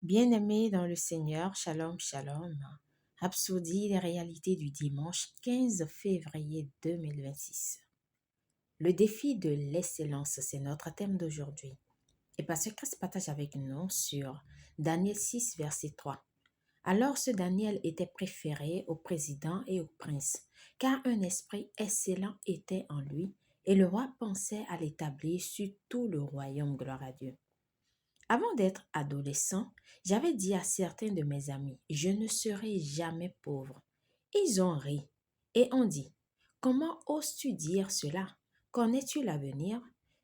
Bien-aimés dans le Seigneur, shalom, shalom. Rhapsodie des réalités du dimanche 15 février 2026. Le défi de l'excellence, c'est notre thème d'aujourd'hui. Et Pasteur Christ partage avec nous sur Daniel 6, verset 3. Alors ce Daniel était préféré au président et au prince, car un esprit excellent était en lui, et le roi pensait à l'établir sur tout le royaume, gloire à Dieu. Avant d'être adolescent, j'avais dit à certains de mes amis, je ne serai jamais pauvre. Ils ont ri et ont dit, comment oses-tu dire cela? Connais-tu l'avenir?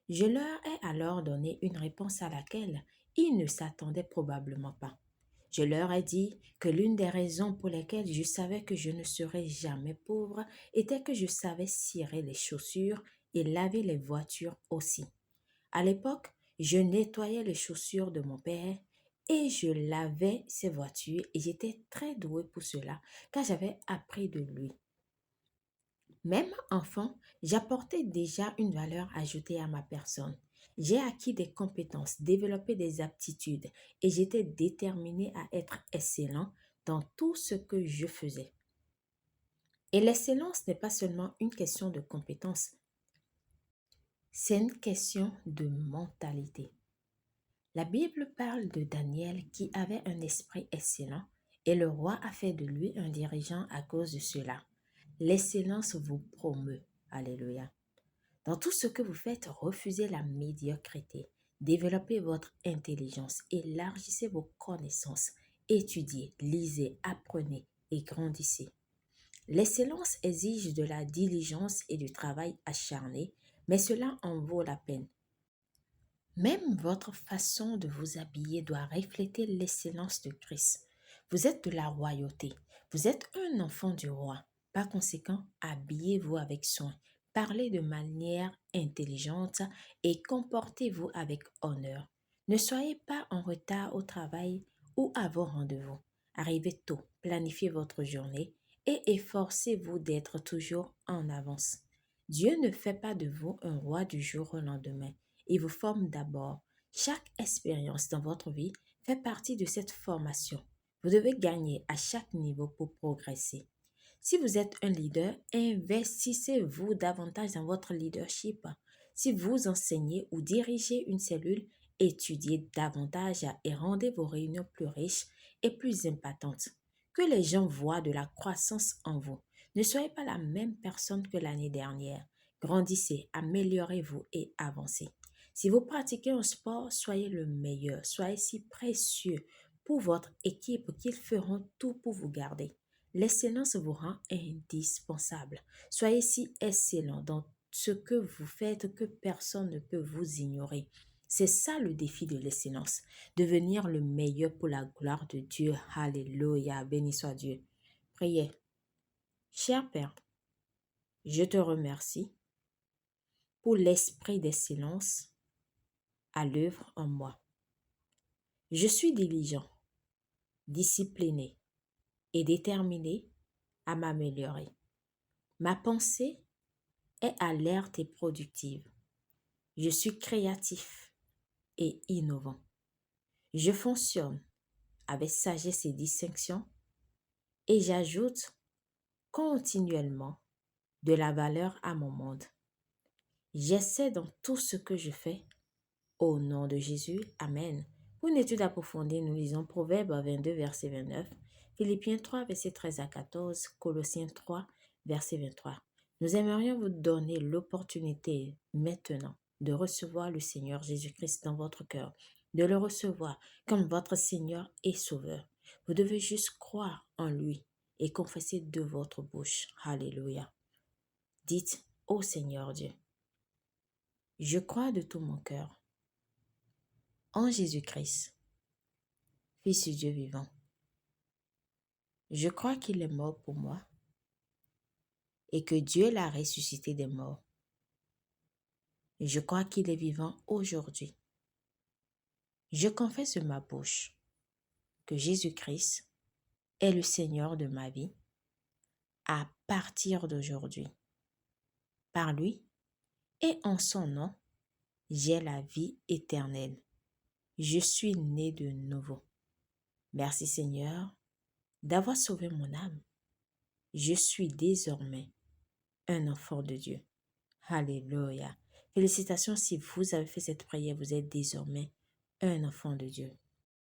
Je leur ai alors donné une réponse à laquelle ils ne s'attendaient probablement pas. Je leur ai dit que l'une des raisons pour lesquelles je savais que je ne serais jamais pauvre était que je savais cirer les chaussures et laver les voitures aussi. À l'époque, je nettoyais les chaussures de mon père et je lavais ses voitures et j'étais très douée pour cela car j'avais appris de lui. Même enfant, j'apportais déjà une valeur ajoutée à ma personne. J'ai acquis des compétences, développé des aptitudes et j'étais déterminée à être excellent dans tout ce que je faisais. Et l'excellence n'est pas seulement une question de compétences, c'est une question de mentalité. La Bible parle de Daniel qui avait un esprit excellent et le roi a fait de lui un dirigeant à cause de cela. L'excellence vous promeut. Alléluia. Dans tout ce que vous faites, refusez la médiocrité. Développez votre intelligence, élargissez vos connaissances, étudiez, lisez, apprenez et grandissez. L'excellence exige de la diligence et du travail acharné, mais cela en vaut la peine. Même votre façon de vous habiller doit refléter l'excellence de Christ. Vous êtes de la royauté. Vous êtes un enfant du roi. Par conséquent, habillez-vous avec soin. Parlez de manière intelligente et comportez-vous avec honneur. Ne soyez pas en retard au travail ou à vos rendez-vous. Arrivez tôt, planifiez votre journée et efforcez-vous d'être toujours en avance. Dieu ne fait pas de vous un roi du jour au lendemain. Il vous forme d'abord. Chaque expérience dans votre vie fait partie de cette formation. Vous devez gagner à chaque niveau pour progresser. Si vous êtes un leader, investissez-vous davantage dans votre leadership. Si vous enseignez ou dirigez une cellule, étudiez davantage et rendez vos réunions plus riches et plus impactantes. Que les gens voient de la croissance en vous. Ne soyez pas la même personne que l'année dernière. Grandissez, améliorez-vous et avancez. Si vous pratiquez un sport, soyez le meilleur, soyez si précieux pour votre équipe qu'ils feront tout pour vous garder. L'excellence vous rend indispensable. Soyez si excellent dans ce que vous faites que personne ne peut vous ignorer. C'est ça le défi de l'excellence, devenir le meilleur pour la gloire de Dieu. Alléluia, béni soit Dieu. Priez. Cher Père, je te remercie pour l'esprit d'excellence à l'œuvre en moi. Je suis diligent, discipliné et déterminé à m'améliorer. Ma pensée est alerte et productive. Je suis créatif et innovant. Je fonctionne avec sagesse et distinction et j'ajoute continuellement de la valeur à mon monde. J'essaie dans tout ce que je fais. Au nom de Jésus, Amen. Pour une étude approfondie, nous lisons Proverbes 22, verset 29, Philippiens 3, verset 13 à 14, Colossiens 3, verset 23. Nous aimerions vous donner l'opportunité maintenant de recevoir le Seigneur Jésus-Christ dans votre cœur, de le recevoir comme votre Seigneur et Sauveur. Vous devez juste croire en lui et confesser de votre bouche. Alléluia. Dites, ô Seigneur Dieu, je crois de tout mon cœur en Jésus-Christ, Fils du Dieu vivant. Je crois qu'il est mort pour moi et que Dieu l'a ressuscité des morts. Et je crois qu'il est vivant aujourd'hui. Je confesse de ma bouche que Jésus-Christ est le Seigneur de ma vie à partir d'aujourd'hui. Par lui et en son nom, j'ai la vie éternelle. Je suis né de nouveau. Merci Seigneur d'avoir sauvé mon âme. Je suis désormais un enfant de Dieu. Alléluia. Félicitations si vous avez fait cette prière, vous êtes désormais un enfant de Dieu.